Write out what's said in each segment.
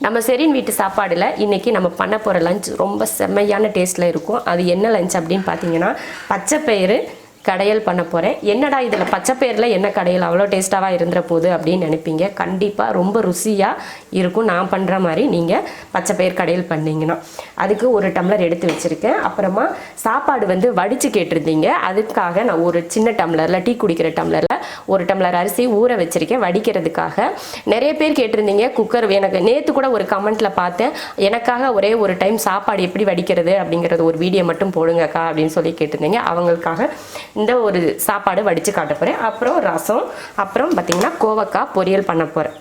நம்ம செரின் வீட்டு சாப்பாடில் இன்றைக்கி நம்ம பண்ண போகிற லஞ்ச் ரொம்ப செம்மையான டேஸ்ட்டில் இருக்கும். அது என்ன லஞ்ச் அப்படின்னு பார்த்தீங்கன்னா பச்சைப்பயிறு கடையல் பண்ண போகிறேன். என்னடா இதில் பச்சைப்பயிரில் என்ன கடையல் அவ்வளோ டேஸ்ட்டாக இருந்துற போகுது அப்படின்னு நினைப்பீங்க. கண்டிப்பாக ரொம்ப ருசியாக இருக்கும். நான் பண்ணுற மாதிரி நீங்கள் பச்சைப்பயிர் கடையல் பண்ணிங்கன்னா. அதுக்கு ஒரு டம்ளர் எடுத்து வச்சுருக்கேன். அப்புறமா சாப்பாடு வந்து வடித்து கேட்டிருந்தீங்க. அதுக்காக நான் ஒரு சின்ன டம்ளரில் டீ குடிக்கிற டம்ளரில் ஒரு டம்ளர் அரிசி ஊற வச்சுருக்கேன் வடிக்கிறதுக்காக. நிறைய பேர் கேட்டிருந்தீங்க குக்கர். எனக்கு நேற்று கூட ஒரு கமெண்ட்டில் பார்த்தேன், எனக்காக ஒரே ஒரு டைம் சாப்பாடு எப்படி வடிக்கிறது அப்படிங்கிறது ஒரு வீடியோ மட்டும் போடுங்கக்கா அப்படின்னு சொல்லி கேட்டிருந்தீங்க. அவங்களுக்காக இந்த ஒரு சாப்பாடு வடித்து காட்ட போகிறேன். அப்புறம் ரசம், அப்புறம் பார்த்திங்கன்னா கோவக்காய் பொரியல் பண்ண போகிறேன்.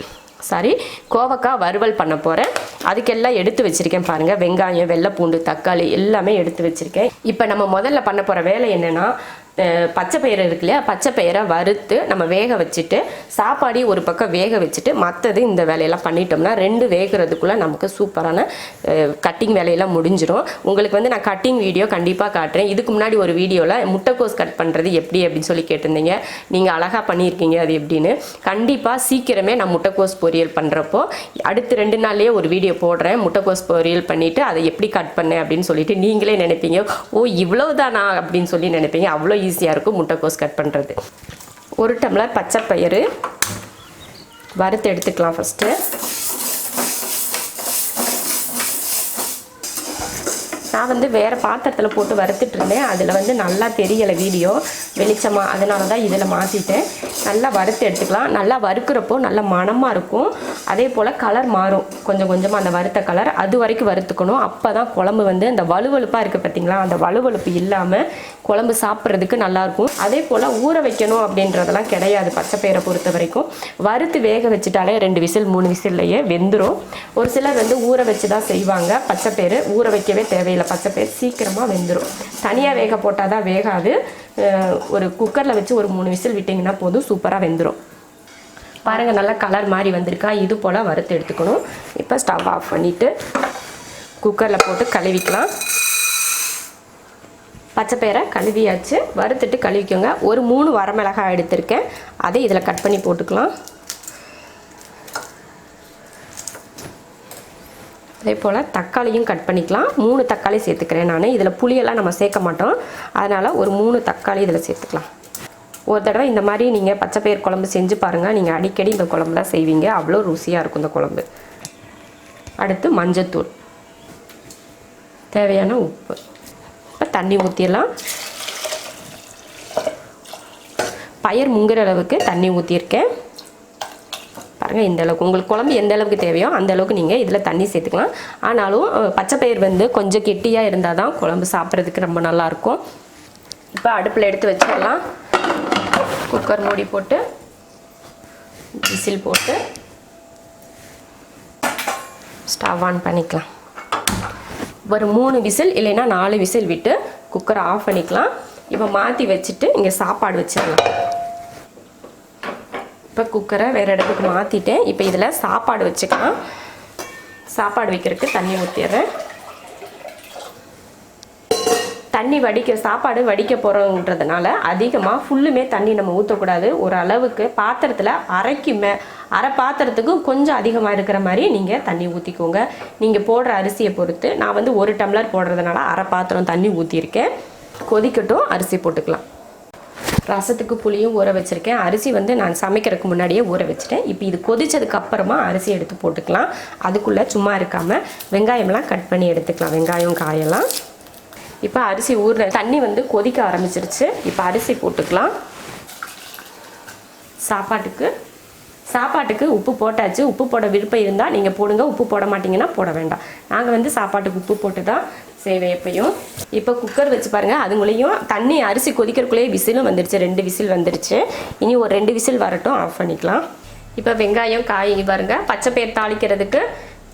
கோவக்காய் வறுவல் பண்ண போகிறேன். அதுக்கெல்லாம் எடுத்து வச்சுருக்கேன் பாருங்கள். வெங்காயம், வெள்ளை பூண்டு, தக்காளி எல்லாமே எடுத்து வச்சுருக்கேன். இப்போ நம்ம முதல்ல பண்ண போகிற வேலை என்னென்னா, பச்சைப்பயிறு இருக்கு இல்லையா, பச்சைப்பயிரை வறுத்து நம்ம வேக வச்சுட்டு சாப்பாடி ஒரு பக்கம் வேக வச்சுட்டு மற்றது இந்த வேலையெல்லாம் பண்ணிட்டோம்னா 2 வேகிறதுக்குள்ளே நமக்கு சூப்பரான கட்டிங் வேலையெல்லாம் முடிஞ்சிடும். உங்களுக்கு வந்து நான் கட்டிங் வீடியோ கண்டிப்பாக காட்டுறேன். இதுக்கு முன்னாடி ஒரு வீடியோவில் முட்டைக்கோஸ் கட் பண்ணுறது எப்படி அப்படின்னு சொல்லி கேட்டிருந்தீங்க. நீங்கள் அழகாக பண்ணியிருக்கீங்க. அது எப்படின்னு கண்டிப்பாக சீக்கிரமே நான் முட்டைக்கோஸ் பொரியல் பண்ணுறப்போ அடுத்து 2 நாள்லேயே ஒரு வீடியோ போடுறேன். முட்டைக்கோஸ் பொரியல் பண்ணிவிட்டு அதை எப்படி கட் பண்ணேன் அப்படின்னு சொல்லிட்டு நீங்களே நினைப்பீங்க, ஓ இவ்வளவுதானா அப்படின்னு சொல்லி நினைப்பீங்க. அவ்வளோ ஈஸியாக இருக்கும் முட்டைக்கோஸ் கட் பண்ணுறது. ஒரு டம்ளர் பச்சைப்பயிறு வறுத்து எடுத்துக்கலாம். ஃபஸ்ட்டு நான் வந்து வேறு பாத்திரத்தில் போட்டு வறுத்துட்டு இருந்தேன். அதில் வந்து நல்லா தெரியலை வீடியோ வெளிச்சமாக, அதனால தான் இதில் மாற்றிட்டேன். நல்லா வறுத்து எடுத்துக்கலாம். நல்லா வறுக்கிறப்போ நல்ல மணமாக இருக்கும். அதே போல் கலர் மாறும் கொஞ்சம் கொஞ்சமாக, அந்த வறுத்த கலர் அது வரைக்கும் வறுத்துக்கணும். அப்போ தான் குழம்பு வந்து அந்த வலுவலுப்பாக இருக்குது பார்த்திங்களா, அந்த வலுவலுப்பு இல்லாமல் குழம்பு சாப்பிட்றதுக்கு நல்லாயிருக்கும். அதே போல் ஊற வைக்கணும் அப்படின்றதெல்லாம் கிடையாது. பச்சைப்பயிரை பொறுத்த வரைக்கும் வறுத்து வேக வச்சுட்டாலே 2 விசில் 3 விசில்லையே வெந்துடும். ஒரு சிலர் வந்து ஊற வச்சு தான் செய்வாங்க. பச்சைப்பயிறு ஊற வைக்கவே தேவையில்லை. பச்சைப்பயிறு சீக்கிரமாக வெந்துடும். தனியாக வேக போட்டால் தான் வேகாது. ஒரு குக்கரில் வச்சு ஒரு 3 விசில் விட்டிங்கன்னா போதும், சூப்பராக வெந்துடும். பாருங்கள் நல்லா கலர் மாதிரி வந்திருக்கா. இது போல் வறுத்து எடுத்துக்கணும். இப்போ ஸ்டவ் ஆஃப் பண்ணிவிட்டு குக்கரில் போட்டு கழுவிக்கலாம். பச்சைப்பயிரை கழுவியாச்சு. வறுத்துட்டு கழுவிக்கோங்க. ஒரு 3 வரமிளகாய் எடுத்திருக்கேன். அதை இதில் கட் பண்ணி போட்டுக்கலாம். அதே போல் தக்காளியும் கட் பண்ணிக்கலாம். 3 தக்காளி சேர்த்துக்கிறேன் நான். இதில் புளியெல்லாம் நம்ம சேர்க்க மாட்டோம். அதனால் ஒரு 3 தக்காளி இதில் சேர்த்துக்கலாம். ஒரு தடவை இந்த மாதிரி நீங்கள் பச்சைப்பயிர் குழம்பு செஞ்சு பாருங்கள். நீங்கள் அடிக்கடி இந்த குழம்பு தான் செய்வீங்க. அவ்வளோ ருசியாக இருக்கும் இந்த குழம்பு. அடுத்து மஞ்சத்தூள், தேவையான உப்பு. இப்போ தண்ணி ஊற்றிடலாம். பயிர் முங்குற அளவுக்கு தண்ணி ஊற்றிருக்கேன் பாருங்கள். இந்த அளவுக்கு உங்களுக்கு குழம்பு எந்த அளவுக்கு தேவையோ அந்த அளவுக்கு நீங்கள் இதில் தண்ணி சேர்த்துக்கலாம். ஆனாலும் பச்சைப்பயிர் வந்து கொஞ்சம் கெட்டியாக இருந்தால் தான் குழம்பு சாப்பிட்றதுக்கு ரொம்ப நல்லாயிருக்கும். இப்போ அடுப்பில் எடுத்து வச்சிடலாம். குக்கர் மூடி போட்டு விசில் போட்டு ஸ்டவ் ஆன் பண்ணிக்கலாம். ஒரு 3 விசில் இல்லைன்னா 4 விசில் விட்டு குக்கரை ஆஃப் பண்ணிக்கலாம். இப்போ மாற்றி வச்சுட்டு இங்கே சாப்பாடு வச்சிடலாம். இப்போ குக்கரை வேறு இடத்துக்கு மாற்றிட்டேன். இப்போ இதில் சாப்பாடு வச்சுக்கலாம். சாப்பாடு வைக்கிறதுக்கு தண்ணி ஊற்றிடுறேன். தண்ணி சாப்பாடு வடிக்க போகிறோன்றதுனால அதிகமாக ஃபுல்லுமே தண்ணி நம்ம ஊற்றக்கூடாது. ஒரு அளவுக்கு பாத்திரத்தில் அரை பாத்திரத்துக்கு கொஞ்சம் அதிகமாக இருக்கிற மாதிரி நீங்கள் தண்ணி ஊற்றிக்கோங்க. நீங்கள் போடுற அரிசியை பொறுத்து. நான் வந்து 1 டம்ளர் போடுறதுனால அரை பாத்திரம் தண்ணி ஊற்றிருக்கேன். கொதிக்கட்டும், அரிசி போட்டுக்கலாம். ரசத்துக்கு புளியும் ஊற வச்சுருக்கேன். அரிசி வந்து நான் சமைக்கிறதுக்கு முன்னாடியே ஊற வச்சுட்டேன். இப்போ இது கொதிச்சதுக்கு அப்புறமா அரிசி எடுத்து போட்டுக்கலாம். அதுக்குள்ளே சும்மா இருக்காமல் வெங்காயம்லாம் கட் பண்ணி எடுத்துக்கலாம். வெங்காயம் காயெல்லாம். இப்போ அரிசி ஊறுற தண்ணி வந்து கொதிக்க ஆரம்பிச்சிருச்சு. இப்போ அரிசி போட்டுக்கலாம். சாப்பாட்டுக்கு உப்பு போட்டாச்சு. உப்பு போட விருப்பம் இருந்தால் நீங்கள் போடுங்க. உப்பு போட மாட்டிங்கன்னா போட வேண்டாம். நாங்கள் வந்து சாப்பாட்டுக்கு உப்பு போட்டு தான் செய்வேன் எப்பயும். இப்போ குக்கர் வச்சு பாருங்கள். அதுங்களையும் தண்ணி அரிசி கொதிக்கிறதுக்குள்ளேயே விசிலும் வந்துருச்சு. 2 விசில் வந்துருச்சு. இனி ஒரு 2 விசில் வரட்டும், ஆஃப் பண்ணிக்கலாம். இப்போ வெங்காயம் காய் பாருங்கள். பச்சைப்பயிர் தாளிக்கிறதுக்கு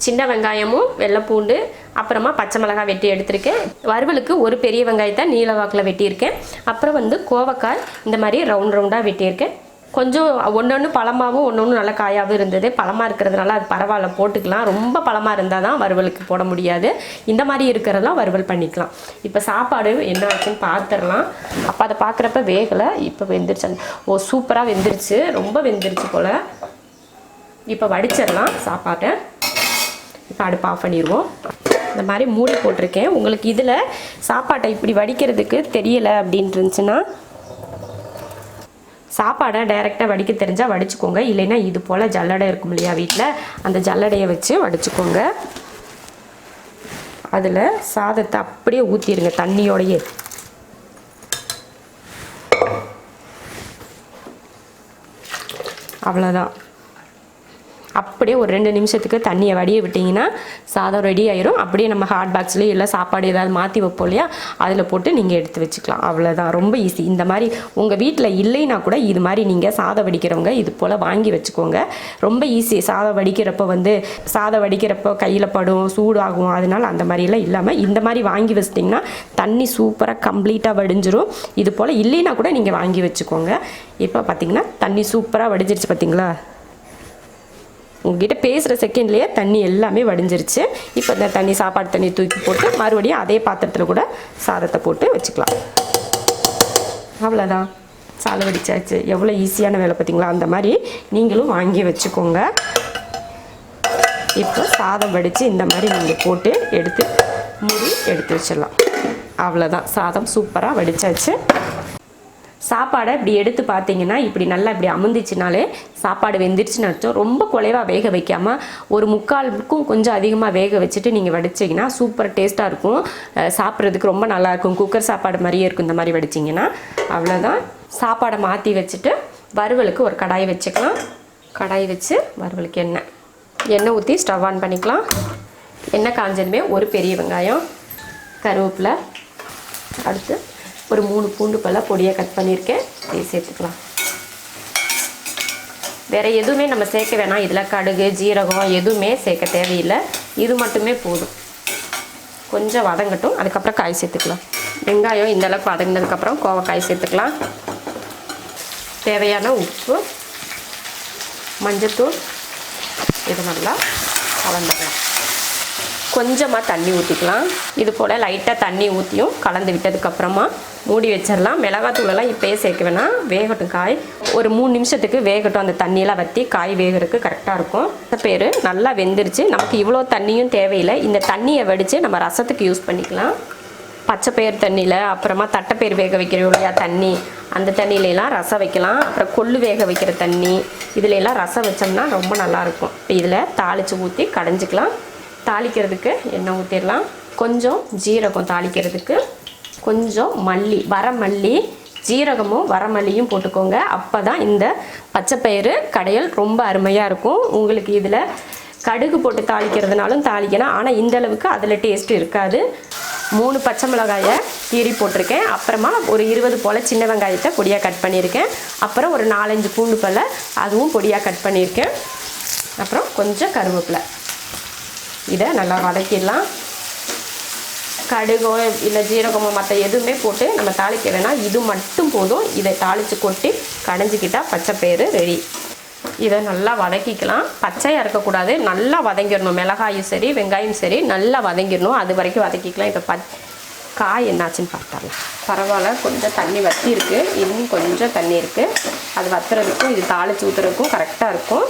சின்ன வெங்காயமும் வெள்ளை பூண்டு அப்புறமா பச்சை மிளகாய் வெட்டி எடுத்திருக்கேன். வறுவலுக்கு ஒரு பெரிய வெங்காயத்தை நீல வாக்கில் வெட்டியிருக்கேன். அப்புறம் வந்து கோவக்காய் இந்த மாதிரி ரவுண்டாக வெட்டியிருக்கேன். கொஞ்சம் ஒன்று பழமாகவும் ஒன்று நல்ல காயாகவும் இருந்தது. பழமாக இருக்கிறதுனால அது பரவாயில்ல, போட்டுக்கலாம். ரொம்ப பழமாக இருந்தால் தான் வறுவலுக்கு போட முடியாது. இந்த மாதிரி இருக்கிறதெல்லாம் வறுவல் பண்ணிக்கலாம். இப்போ சாப்பாடு என்ன ஆச்சுன்னு பார்த்துடலாம். அப்போ அதை பார்க்குறப்ப வேகலை. இப்போ வெந்துருச்சு. ஓ சூப்பராக வெந்துருச்சு, ரொம்ப வெந்துருச்சு போல். இப்போ வடிச்சிடலாம் சாப்பாட்டை. அடுப்பு ஆஃப் பண்ணிடுவோம். இந்த மாதிரி மூடி போட்டிருக்கேன். உங்களுக்கு இதில் சாப்பாட்டை இப்படி வடிக்கிறதுக்கு தெரியலை அப்படின்ட்டு இருந்துச்சுன்னா சாப்பாடை டைரெக்டாக வடிக்க தெரிஞ்சால் வடிச்சுக்கோங்க. இல்லைன்னா இது போல் ஜல்லடை இருக்கும் இல்லையா வீட்டில், அந்த ஜல்லடையை வச்சு வடிச்சுக்கோங்க. அதில் சாதத்தை அப்படியே ஊற்றிடுங்க தண்ணியோடையே. அவ்வளோதான். அப்படியே ஒரு 2 நிமிஷத்துக்கு தண்ணியை வடிய விட்டிங்கன்னா சாதம் ரெடி ஆயிரும். அப்படியே நம்ம ஹாட் பாக்ஸ்லேயும் இல்லை சாப்பாடு ஏதாவது மாற்றி வைப்போம் இல்லையா, அதில் போட்டு நீங்கள் எடுத்து வச்சுக்கலாம். அவ்வளோதான், ரொம்ப ஈஸி. இந்த மாதிரி உங்கள் வீட்டில் இல்லைன்னா கூட இது மாதிரி நீங்கள் சாதம் வடிக்கிறவங்க இது போல் வாங்கி வச்சுக்கோங்க. ரொம்ப ஈஸி. சாதம் வடிக்கிறப்போ கையில் படும், சூடாகும். அதனால் அந்த மாதிரிலாம் இல்லாமல் இந்த மாதிரி வாங்கி வச்சிட்டிங்கன்னா தண்ணி சூப்பராக கம்ப்ளீட்டாக வடிஞ்சிரும். இது போல் இல்லைன்னா கூட நீங்கள் வாங்கி வச்சுக்கோங்க. இப்போ பார்த்திங்கன்னா தண்ணி சூப்பராக வடிஞ்சிருச்சு. பார்த்திங்களா, உங்ககிட்ட பேசுகிற செகண்ட்லேயே தண்ணி எல்லாமே வடிஞ்சிருச்சு. இப்போ இந்த சாப்பாடு தண்ணி தூக்கி போட்டு மறுபடியும் அதே பாத்திரத்தில் கூட சாதத்தை போட்டு வச்சுக்கலாம். அவ்வளோதான், சாதம் வடிச்சாச்சு. எவ்வளோ ஈஸியான வேலை பார்த்திங்களா. அந்த மாதிரி நீங்களும் வாங்கி வச்சுக்கோங்க. இப்போ சாதம் வடித்து இந்த மாதிரி நீங்கள் போட்டு எடுத்து மூடி எடுத்து வச்சிடலாம். அவ்வளோதான், சாதம் சூப்பராக வடித்தாச்சு. சாப்பாடை இப்படி எடுத்து பார்த்தீங்கன்னா இப்படி நல்லா இப்படி அமுந்துச்சுனாலே சாப்பாடு வெந்துருச்சுன்னு அர்த்தம். ரொம்ப குறைவாக வேக வைக்காமல் ஒரு 3/4க்கும் கொஞ்சம் அதிகமாக வேக வச்சுட்டு நீங்கள் வடிச்சிங்கன்னா சூப்பர் டேஸ்ட்டாக இருக்கும். சாப்பிட்றதுக்கு ரொம்ப நல்லாயிருக்கும். குக்கர் சாப்பாடு மாதிரியே இருக்கும் இந்த மாதிரி வடிச்சிங்கன்னா. அவ்வளோதான், சாப்பாடை மாற்றி வச்சுட்டு வறுவலுக்கு ஒரு கடாய் வச்சுக்கலாம். கடாய் வச்சு வறுவலுக்கு எண்ணெய் ஊற்றி ஸ்டவ் ஆன் பண்ணிக்கலாம். எண்ணெய் காஞ்சதுமே ஒரு பெரிய வெங்காயம், கருவேப்பிலை, அடுத்து ஒரு 3 பூண்டு பல்ல பொடியாக கட் பண்ணியிருக்கேன், இதை சேர்த்துக்கலாம். வேறு எதுவுமே நம்ம சேர்க்க வேணாம். இதில் கடுகு ஜீரகம் எதுவுமே சேர்க்க தேவையில்லை. இது மட்டுமே போதும். கொஞ்சம் வதங்கட்டும், அதுக்கப்புறம் காய் சேர்த்துக்கலாம். வெங்காயம் இந்தளவுக்கு வதங்கினதுக்கப்புறம் கோவக்காய் சேர்த்துக்கலாம். தேவையான உப்பு, மஞ்சத்தூள், இது நல்லா கலந்துக்கலாம். கொஞ்சமாக தண்ணி ஊற்றிக்கலாம். இது போல் லைட்டாக தண்ணி ஊற்றியும் கலந்து விட்டதுக்கப்புறமா மூடி வச்சிடலாம். மிளகாத்தூளெல்லாம் இப்போயே சேர்க்க வேணாம், வேகட்டும் காய். ஒரு 3 நிமிஷத்துக்கு வேகட்டும். அந்த தண்ணியெல்லாம் வற்றி காய் வேகிறதுக்கு கரெக்டாக இருக்கும். பேர் நல்லா வெந்துருச்சு. நமக்கு இவ்வளோ தண்ணியும் தேவையில்லை. இந்த தண்ணியை வடித்து நம்ம ரசத்துக்கு யூஸ் பண்ணிக்கலாம். பச்சைப்பயிர் தண்ணியில், அப்புறமா தட்டைப்பயிர் வேக வைக்கிற இல்லையா தண்ணி, அந்த தண்ணியிலலாம் ரசம் வைக்கலாம். அப்புறம் கொள்ளு வேக வைக்கிற தண்ணி, இதிலெல்லாம் ரசம் வச்சோம்னா ரொம்ப நல்லாயிருக்கும். இப்போ இதில் தாளித்து ஊற்றி கடைஞ்சிக்கலாம். தாளிக்கிறதுக்கு எண்ணெய் ஊற்றிடலாம். கொஞ்சம் ஜீரகம் தாளிக்கிறதுக்கு, கொஞ்சம் மல்லி, வரமல்லி, ஜீரகமும் வரமல்லியும் போட்டுக்கோங்க. அப்போ தான் இந்த பச்சைப்பயிறு கடையல் ரொம்ப அருமையாக இருக்கும். உங்களுக்கு இதில் கடுகு போட்டு தாளிக்கிறதுனாலும் தாளிக்கலாம். ஆனால் இந்தளவுக்கு அதில் டேஸ்ட்டு இருக்காது. 3 பச்சை மிளகாயை கீறி போட்டிருக்கேன். அப்புறமா ஒரு 20 போல் சின்ன வெங்காயத்தை பொடியாக கட் பண்ணியிருக்கேன். அப்புறம் ஒரு 4-5 பூண்டு பல்ல அதுவும் பொடியாக கட் பண்ணியிருக்கேன். அப்புறம் கொஞ்சம் கருவேப்பிலை. இதை நல்லா வதக்கிடலாம். கடுகோ இல்லை ஜீரகமோ மற்ற எதுவுமே போட்டு நம்ம தாளிக்க வேணாம். இது மட்டும் போதும். இதை தாளித்து கொட்டி கடைஞ்சிக்கிட்டால் பச்சைப்பயிறு ரெடி. இதை நல்லா வதக்கிக்கலாம். பச்சையாக இருக்கக்கூடாது, நல்லா வதங்கிடணும். மிளகாயும் சரி வெங்காயம் சரி நல்லா வதங்கிடணும். அது வரைக்கும் வதக்கிக்கலாம். இப்போ காய் என்னாச்சுன்னு பார்த்தாலாம். பரவாயில்ல, கொஞ்சம் தண்ணி வற்றி இருக்குது. இன்னும் கொஞ்சம் தண்ணி இருக்குது. அது வத்துறதுக்கும் இது தாளித்து ஊற்றுறதுக்கும் கரெக்டாக இருக்கும்.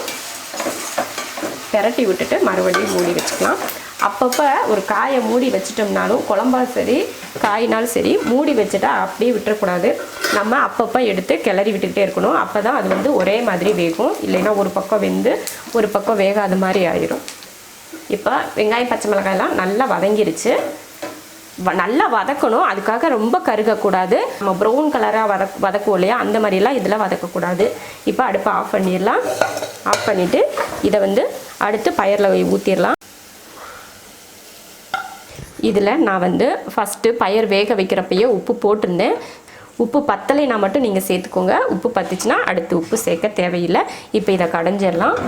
பெரட்டி விட்டுட்டு மறுபடியும் மூடி வச்சுக்கலாம். அப்பப்போ ஒரு காயை மூடி வச்சிட்டோம்னாலும் குழம்பா சரி காயினாலும் சரி மூடி வச்சுட்டா அப்படியே விட்டுறக்கூடாது. நம்ம அப்பப்போ எடுத்து கிளறி விட்டுக்கிட்டே இருக்கணும். அப்போ தான் அது ஒரே மாதிரி வேகும். இல்லைன்னா ஒரு பக்கம் வெந்து ஒரு பக்கம் வேகாத மாதிரி ஆயிரும். இப்போ வெங்காயம் பச்சை மிளகாயெல்லாம் நல்லா வதங்கிருச்சு. நல்லா வதக்கணும். அதுக்காக ரொம்ப கருகக்கூடாது. நம்ம ப்ரௌன் கலராக வதக்குவோம் இல்லையா, அந்த மாதிரிலாம் இதில் வதக்கக்கூடாது. இப்போ அடுப்பை ஆஃப் பண்ணிடலாம். ஆஃப் பண்ணிவிட்டு இதை அடுத்து பயிரில் ஊற்றிடலாம். இதில் நான் ஃபஸ்ட்டு பயிர் வேக வைக்கிறப்பயே உப்பு போட்டிருந்தேன். உப்பு பத்தலைனா மட்டும் நீங்கள் சேர்த்துக்கோங்க. உப்பு பத்துச்சுன்னா அடுத்து உப்பு சேர்க்க தேவையில்லை. இப்போ இதை கடைஞ்சிடலாம்.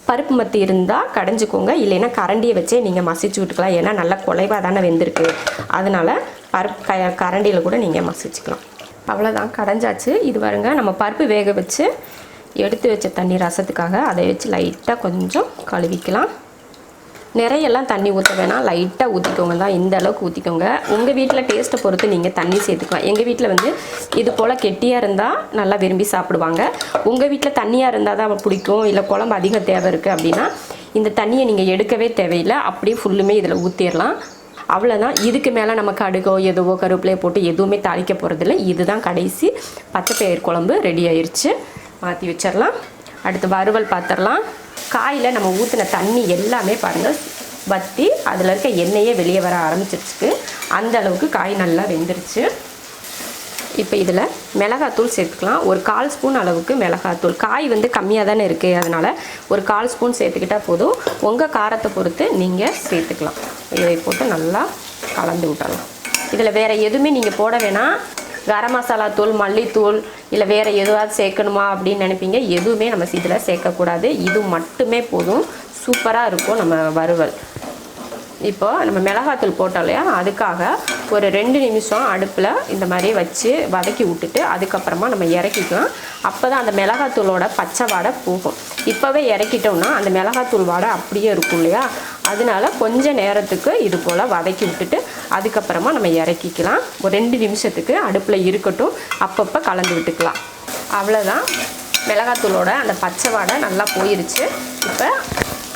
பருப்பு மத்தி இருந்தால் கடைஞ்சிக்கோங்க. இல்லைன்னா கரண்டியை வச்சே நீங்கள் மசிச்சு விட்டுக்கலாம். ஏன்னா நல்லா குலைவாக தானே வெந்திருக்கு. அதனால் கரண்டியில் கூட நீங்கள் மசிச்சுக்கலாம். அவ்வளோதான், கடைஞ்சாச்சு. இது பாருங்க, நம்ம பருப்பு வேக வச்சு எடுத்து வச்ச தண்ணி ரசத்துக்காக அதை வச்சு லைட்டாக கொஞ்சம் கழுவிக்கலாம். நிறையெல்லாம் தண்ணி ஊற்ற வேணாம், லைட்டாக ஊற்றிக்கோங்க தான். இந்த அளவுக்கு ஊற்றிக்கோங்க. உங்கள் வீட்டில் டேஸ்ட்டை பொறுத்து நீங்கள் தண்ணி சேர்த்துக்கலாம். எங்கள் வீட்டில் இது போல் கெட்டியாக இருந்தால் நல்லா விரும்பி சாப்பிடுவாங்க. உங்கள் வீட்டில் தண்ணியாக இருந்தால் தான் பிடிக்கும், இல்லை குழம்பு அதிகம் தேவை இருக்குது அப்படின்னா இந்த தண்ணியை நீங்கள் எடுக்கவே தேவையில்லை, அப்படியே ஃபுல்லுமே இதில் ஊற்றிடலாம். அவ்வளோதான். இதுக்கு மேலே நம்ம கடுகோ எதுவோ கருவேப்பிலையை போட்டு எதுவுமே தாளிக்க போகிறதில்ல. இதுதான் கடைசி பச்சைப்பயிறு குழம்பு ரெடி ஆயிடுச்சு. மாற்றி வச்சிடலாம். அடுத்து வறுவல் பார்த்துடலாம். காயில் நம்ம ஊற்றின தண்ணி எல்லாமே பாருங்கள் வற்றி அதில் இருக்க எண்ணெயே வெளியே வர ஆரம்பிச்சிருச்சு. அந்த அளவுக்கு காய் நல்லா வெந்துருச்சு. இப்போ இதில் மிளகாத்தூள் சேர்த்துக்கலாம். ஒரு 1/4 ஸ்பூன் அளவுக்கு மிளகாத்தூள். காய் வந்து கம்மியாக தானே இருக்குது, அதனால் ஒரு 1/4 ஸ்பூன் சேர்த்துக்கிட்டால் போதும். உங்கள் காரத்தை பொறுத்து நீங்கள் சேர்த்துக்கலாம். இதை போட்டு நல்லா கலந்து விட்டுறலாம். இதில் வேறு எதுவுமே நீங்கள் போட வேணாம். கரம் மசாலா தூள், மல்லித்தூள் இல்லை வேறு எதுவாவது சேர்க்கணுமா அப்படின்னு நினைப்பீங்க. எதுவுமே நம்ம இதில் சேர்க்கக்கூடாது. இது மட்டுமே போதும். சூப்பராக இருக்கும் நம்ம வறுவல். இப்போ நம்ம மிளகாத்தூள் போட்டோம் இல்லையா, அதுக்காக ஒரு 2 நிமிஷம் அடுப்பில் இந்த மாதிரி வச்சு வதக்கி விட்டுட்டு அதுக்கப்புறமா நம்ம இறக்கிக்கலாம். அப்போ தான் அந்த மிளகாத்தூளோட பச்சை வாடை போகும். இப்போவே இறக்கிட்டோம்னா அந்த மிளகாத்தூள் வாடை அப்படியே இருக்கும் இல்லையா, அதனால கொஞ்சம் நேரத்துக்கு இது போல் வதக்கி விட்டுட்டு அதுக்கப்புறமா நம்ம இறக்கிக்கலாம். ஒரு 2 நிமிஷத்துக்கு அடுப்பில் இருக்கட்டும், அப்பப்போ கலந்து விட்டுக்கலாம். அவ்வளோதான். மிளகாத்தூளோட அந்த பச்சை வாடை நல்லா போயிருச்சு. இப்போ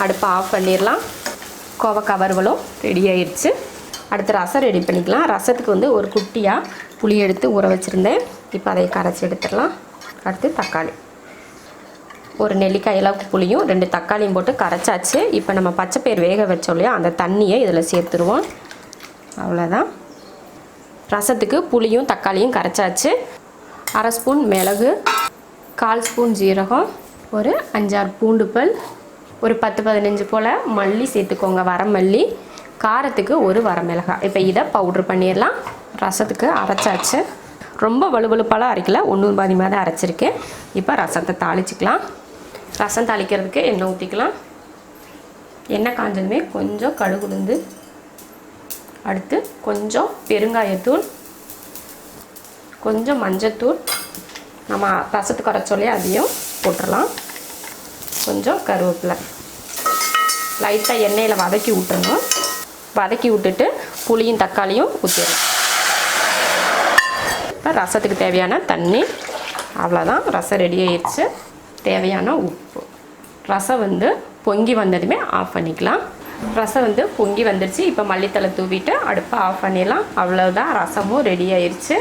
அடுப்பை ஆஃப் பண்ணிடலாம். கோவக்காய் வறுவலும் ரெடி ஆயிடுச்சு. அடுத்து ரசம் ரெடி பண்ணிக்கலாம். ரசத்துக்கு வந்து ஒரு குட்டியாக புளி எடுத்து ஊற வச்சுருந்தேன். இப்போ அதை கரைச்சி எடுத்துடலாம். அடுத்து தக்காளி, ஒரு நெல்லிக்காய் அளவுக்கு புளியும் 2 தக்காளியும் போட்டு கரைச்சாச்சு. இப்போ நம்ம பச்சைப்பயிறு வேக வச்சோம் இல்லையா, அந்த தண்ணியை இதில் சேர்த்துருவோம். அவ்வளோதான். ரசத்துக்கு புளியும் தக்காளியும் கரைச்சாச்சு. 1/2 ஸ்பூன் மிளகு, 1/4 ஸ்பூன் ஜீரகம், ஒரு 5-6 பூண்டு பல், ஒரு 10-15 போல் மல்லி சேர்த்துக்கோங்க, வரமல்லி. காரத்துக்கு ஒரு வரமிளகாய். இப்போ இதை பவுட்ரு பண்ணிடலாம். ரசத்துக்கு அரைச்சாச்சு. ரொம்ப வலுவலுப்பாலாம் அரைக்கல, 1 பாதிமாக தான் அரைச்சிருக்கேன். இப்போ ரசத்தை தாளிச்சிக்கலாம். ரசம் தாளிக்கிறதுக்கு எண்ணெய் ஊற்றிக்கலாம். எண்ணெய் காஞ்சதுமே கொஞ்சம் கடுகு உளுந்து, அடுத்து கொஞ்சம் பெருங்காயத்தூள், கொஞ்சம் மஞ்சத்தூள், நம்ம ரசத்துக்கு அரைச்சோலையே அதையும் போட்டுடலாம். கொஞ்சம் கருவேப்பிலை லைட்டாக எண்ணெயில் வதக்கி விட்டுறணும். வதக்கி விட்டுட்டு புளியும் தக்காளியும் ஊற்றிடலாம். இப்போ ரசத்துக்கு தேவையான தண்ணி. அவ்வளோதான். ரசம் ரெடி ஆயிடுச்சு. தேவையான உப்பு. ரசம் வந்து பொங்கி வந்ததுமே ஆஃப் பண்ணிக்கலாம். ரசம் வந்து பொங்கி வந்துடுச்சு. இப்போ மல்லித்தலை தூவிட்டு அடுப்பை ஆஃப் பண்ணிடலாம். அவ்வளோதான். ரசமும் ரெடி ஆயிடுச்சு.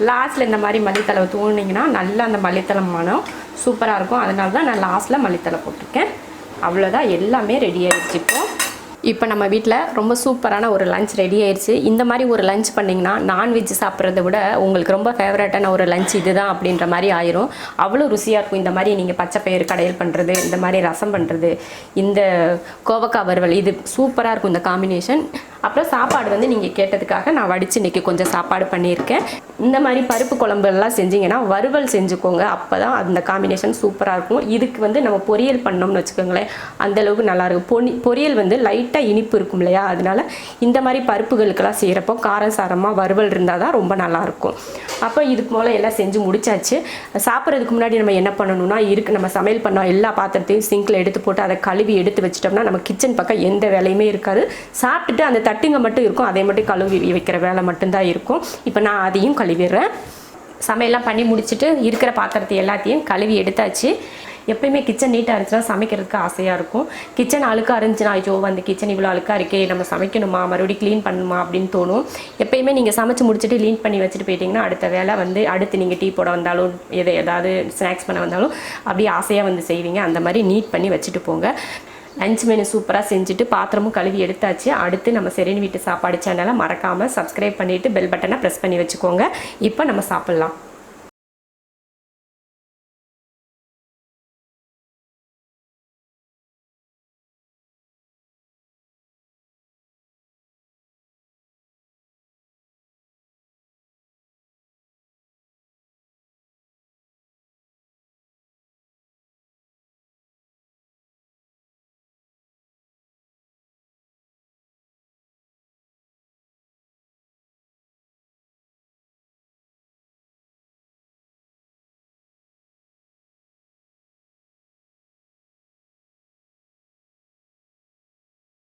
லாஸ்ட்டில் இந்த மாதிரி மல்லித்தலை தூணிங்கன்னா நல்லா அந்த மல்லித்தலை மனம் சூப்பராக இருக்கும். அதனால தான் நான் லாஸ்ட்டில் மல்லித்தலை போட்டிருக்கேன். அவ்வளோதான். எல்லாமே ரெடி ஆயிடுச்சு. இப்போ நம்ம வீட்டில் ரொம்ப சூப்பரான ஒரு லஞ்ச் ரெடி ஆயிடுச்சு. இந்த மாதிரி ஒரு லஞ்ச் பண்ணிங்கன்னா நான்வெஜ் சாப்பிட்றத விட உங்களுக்கு ரொம்ப ஃபேவரட்டான ஒரு லஞ்ச் இதுதான் அப்படின்ற மாதிரி ஆயிரும். அவ்வளோ ருசியாக இருக்கும். இந்த மாதிரி நீங்கள் பச்சைப்பயிறு கடையல் பண்ணுறது, இந்த மாதிரி ரசம் பண்ணுறது, இந்த கோவக்காய் வறுவல், இது சூப்பராக இருக்கும் இந்த காம்பினேஷன். அப்புறம் சாப்பாடு வந்து நீங்கள் கேட்டதுக்காக நான் வடித்து இன்றைக்கி கொஞ்சம் சாப்பாடு பண்ணியிருக்கேன். இந்த மாதிரி பருப்பு குழம்பு எல்லாம் செஞ்சிங்கன்னா வறுவல் செஞ்சுக்கோங்க. அப்போ தான் அந்த காம்பினேஷன் சூப்பராக இருக்கும். இதுக்கு வந்து நம்ம பொரியல் பண்ணோம்னு வச்சுக்கோங்களேன், அந்தளவுக்கு நல்லாயிருக்கும். பொரியல் வந்து லைட்டாக இனிப்பு இருக்கும் இல்லையா, அதனால இந்த மாதிரி பருப்புகளுக்கெல்லாம் செய்கிறப்போ காரசாரமாக வறுவல் இருந்தால் தான் ரொம்ப நல்லாயிருக்கும். அப்போ இதுக்கு மேலே எல்லாம் செஞ்சு முடிச்சாச்சு. சாப்பிட்றதுக்கு முன்னாடி நம்ம என்ன பண்ணணும்னா, நம்ம சமையல் பண்ண எல்லா பாத்திரத்தையும் சிங்கில் எடுத்து போட்டு அதை கழுவி எடுத்து வச்சிட்டோம்னா நம்ம கிச்சன் பக்கம் எந்த வேலையுமே இருக்காது. சாப்பிட்டுட்டு அந்த தட்டுங்க மட்டும் இருக்கும், அதை மட்டும் கழுவி வைக்கிற வேலை மட்டும்தான் இருக்கும். இப்போ நான் அதையும் கழுவிடுறேன். சமையல்லாம் பண்ணி முடிச்சுட்டு இருக்கிற பாத்திரத்தை எல்லாத்தையும் கழுவி எடுத்தாச்சு. எப்பயுமே கிச்சன் நீட்டாக இருந்துச்சுன்னா சமைக்கிறதுக்கு ஆசையாக இருக்கும். கிச்சன் அழுக்காக இருந்துச்சுன்னா ஐயோ அந்த கிச்சன் இவ்வளோ அழுக்காக இருக்கே, நம்ம சமைக்கணுமா, மறுபடியும் க்ளீன் பண்ணணுமா அப்படின்னு தோணும். எப்பயுமே நீங்கள் சமைச்சு முடிச்சுட்டு க்ளீன் பண்ணி வச்சுட்டு போயிட்டீங்கன்னா அடுத்த வேலை வந்து அடுத்து நீங்கள் டீ போட வந்தாலும் ஏதாவது ஸ்நாக்ஸ் பண்ண வந்தாலும் அப்படியே ஆசையாக வந்து செய்வீங்க. அந்த மாதிரி நீட் பண்ணி வச்சுட்டு போங்க. லஞ்ச் மெனு சூப்பராக செஞ்சுட்டு பாத்திரமும் கழுவி எடுத்தாச்சு. அடுத்து நம்ம செரின் வீட்டு சாப்பாடு சேனலை மறக்காமல் சப்ஸ்கிரைப் பண்ணிவிட்டு பெல் பட்டனை ப்ரெஸ் பண்ணி வச்சுக்கோங்க. இப்போ நம்ம சாப்பிட்லாம்.